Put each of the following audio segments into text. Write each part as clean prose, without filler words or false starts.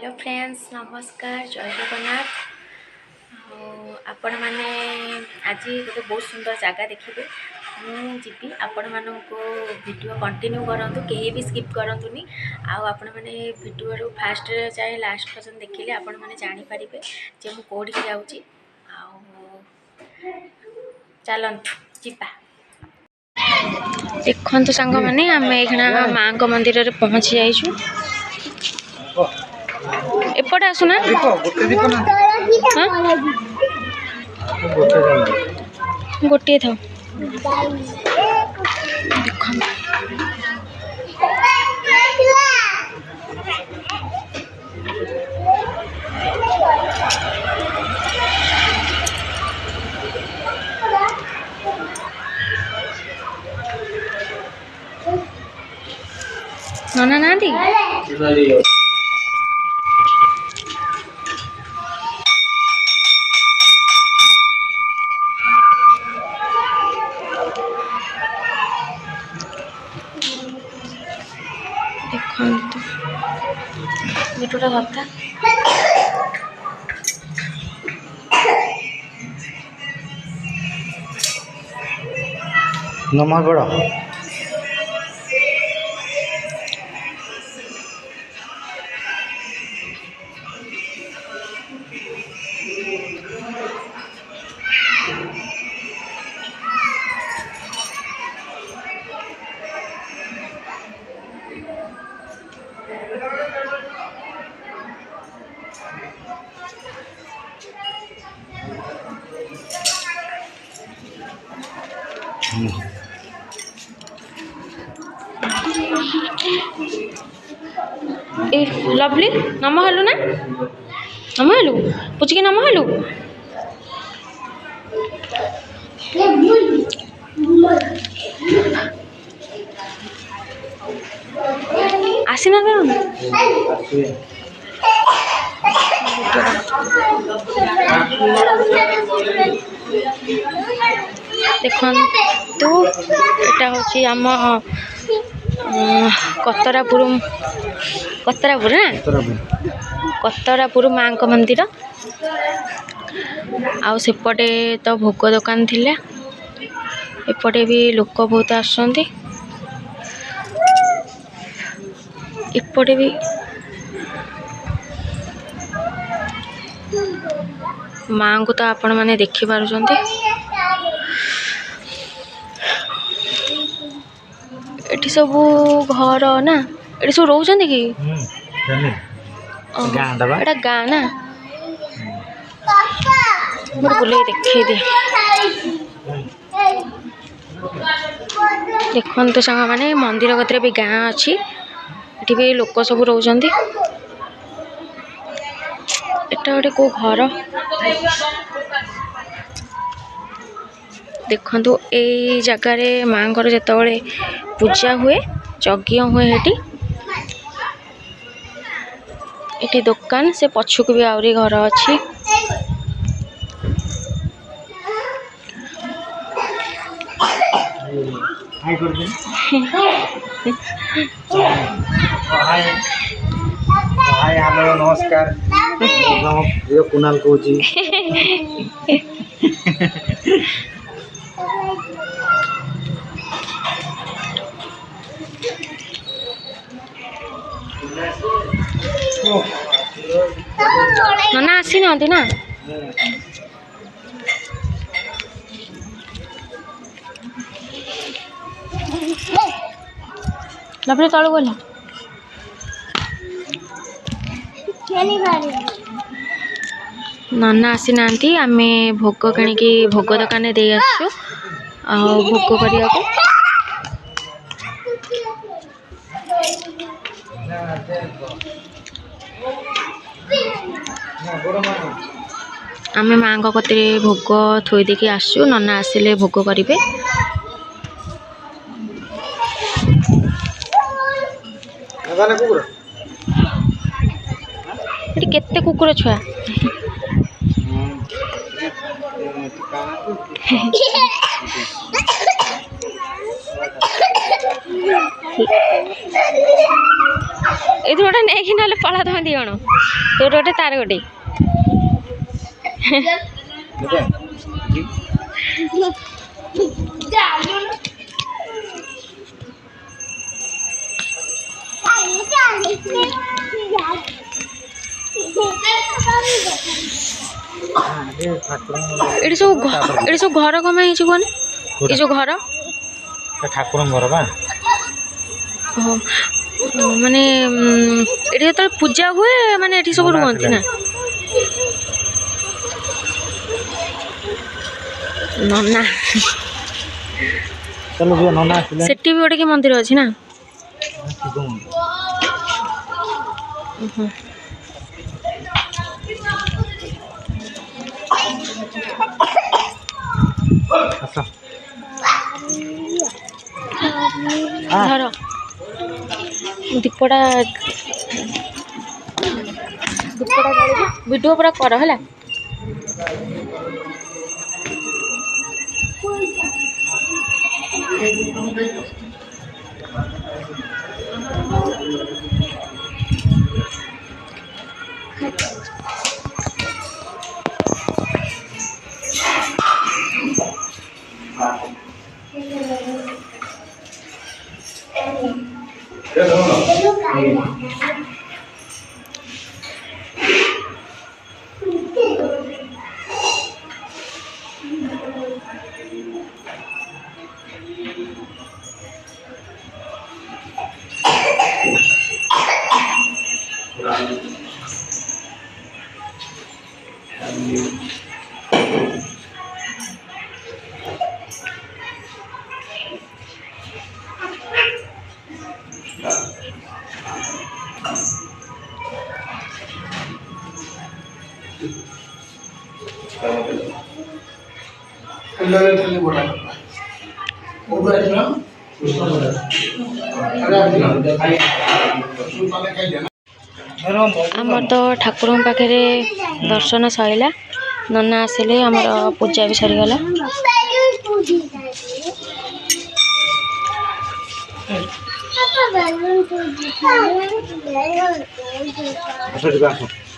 Hello friends नमस्कार जय जगन्नाथ। आपण मैंने आज गोटे बहुत सुंदर जगह देखिए मुझी आपण मानक वीडियो कंटिन्यू करूँ कहीं भी स्किप करतुनि आपण मैंने वीडियो फास्ट चाहे लास्ट पर्यटन देखिले आपण मैंने जानीपारे जे मुझे कौटी जाऊँगी चलतु जीपा देखु सांग मैंने आम ये माँ मंदिर में पहुँची जाइछू एपटे आसुना गोटे था नाना ना दी देखो वीडियोटा धरता नमः बड़ा ए लवली नम हेलु ना नम हेलु पुचिके नम हेलु आसीना कौन देखु एटा हूँ आम कतरापुर कतरापुर ना कतरापुर माँ मंदिर आउ सेपटे तो भोग दुकान थिले एपटे भी लोक बहुत आसुंदी एपटे भी माँ को तो आपण मैंने देखि पारुचंती एटी सब घर ना एटी सब रोचंती कि एटा गाँ ना मोर बुले देखे दे देखो तो सांग मैंने मंदिर कतरे भी गाँ अच्छी एटी भी लोक सब रोचंती एटा गोटे को घर देखु ए जगार माँ घर जिते पूजा हुए यज्ञ हुए एटी दुकान से पछुक भी आहरी घर अच्छी नमस्कार कुणाल कहूँ ना आसी ना लपड़े तलू गला नना आसी ना आम भोग कि भोग दुकान दे आसु भोग करने आम माँ कते भोग थोई देकी आसु नना आसिले भोग करेंगे केते कुकुर छुआ ଏଇଠୁ ଗୋଟେ ନେଇକି ନହେଲେ ପଳା ତମେ ଦି ଜଣ ତୋର ଗୋଟେ ତାର ଗୋଟେ ଏଠି ସବୁ ଘର କଣ ପାଇଁ ହେଇଛି କୁହନି ଏ ଯୋଉ ଘର ଠାକୁରଙ୍କ ଘର ବା ମାନେ ଏଠି ଯେତେବେଳେ ପୂଜା ହୁଏ ମାନେ ଏଠି ସବୁ ରୁହନ୍ତି ନା ନନା ସେଠି ବି ଗୋଟେ କି ମନ୍ଦିର ଅଛି ନା ଧର ଦୀପଟା ଭିଡ଼ିଓ ପୁରା କର ହେଲା आमर तो ठाकुर पाखे दर्शन सरिला नना आसिले आमर पूजा भी सरीगला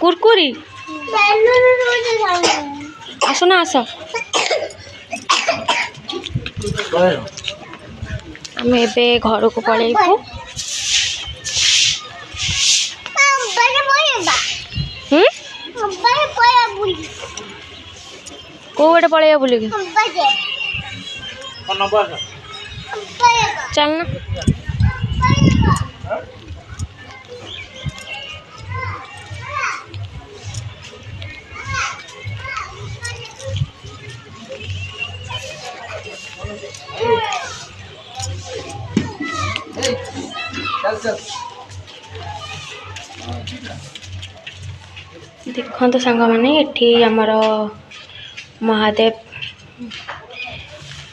कुरकुरी आस ना आस आम ए घर को पलैबू कौटे पलैया बुल चलना देखो तो सांग मैंने एठी आमर महादेव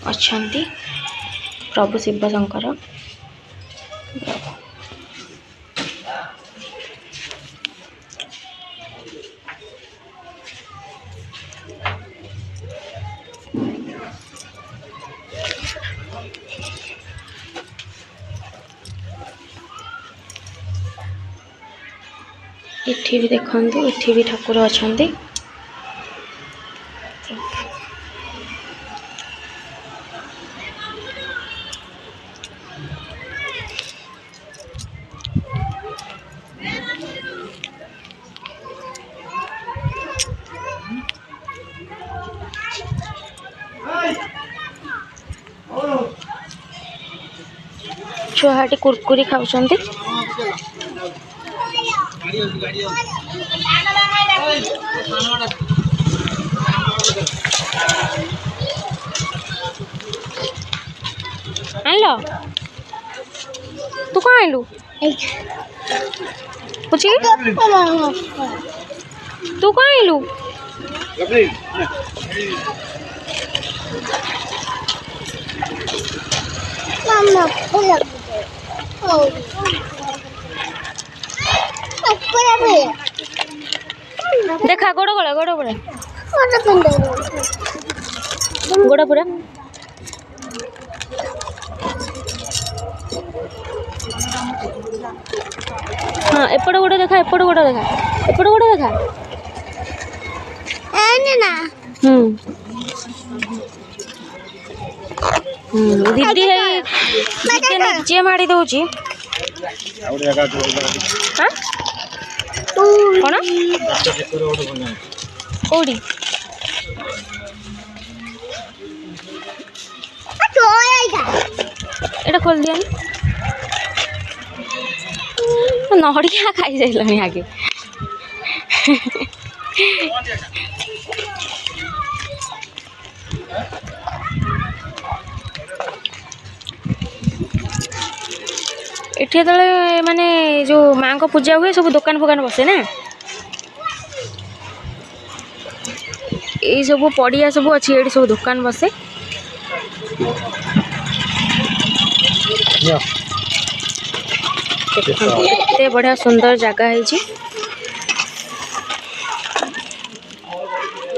अच्छा प्रभु शिव शंकर इठी भी देखु इठी भी ठाकुर अच्छा छुआटी कुरकुरी खाऊं आइल तू कौन आइलु पूछी तू कौन आइलु देखा गोड़ गोड़ा गोड़ पूरा गोड़ पूरा हाँ एपट गोटे देखा एपट गोटे देखा एपट गोटे देखा दीदी है दीदी निजे माड़ी दौची हाँ कौन कौड़ी एटा खोल दिया नड़िया खाई जाइलानी आगे एठी तले माने जो माँ को पूजा हुए सब दुकान फुकान बसे ना ये सब पड़िया सब अच्छी ये सब दुकान बसे एते बढ़िया सुंदर जगह है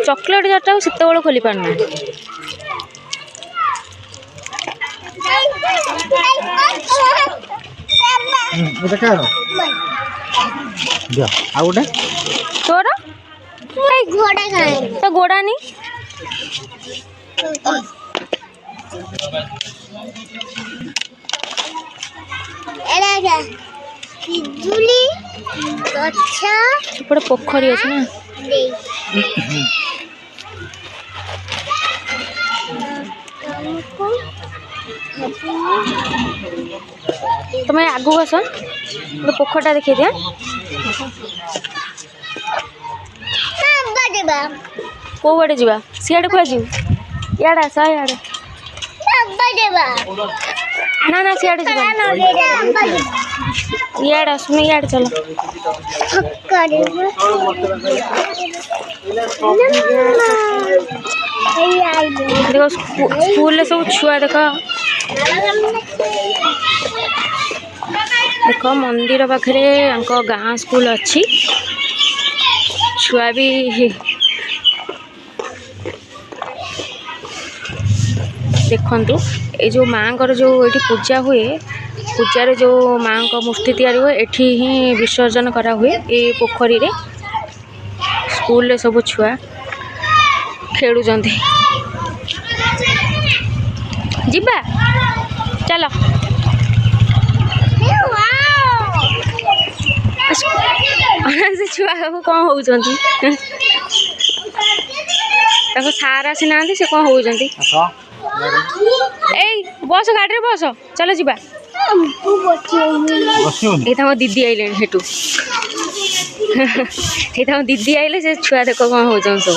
चॉकलेट जटा से खोली पारना तोर तो गोड़ा नहीं पोखरी अच्छे ना तुम आगू आस पोखरटा देखिए दिया कौ बड़े जा सियाड़े को इे आस इे ना ना सियाड़े इे आसुन इे चलो देखो स्कूल सब छुआ देख देख मंदिर पाखे गाँ स्कूल अच्छी छुआ भी देखु ये जो माँ जो ये पूजा हुए पूजार जो माँ को मूर्ति तैयारी हुए एठी ही विसर्जन करा हुए ये पोखरी रे स्कूल रे सब छुआ खेलु जीबा चलो से छुआ सब कौन हो सार आसी ना से कौन हो बस गाड़ी बस चलो जीबा ये दीदी आइले हेटू ये दीदी आइले से छुआ देख कौन हो सब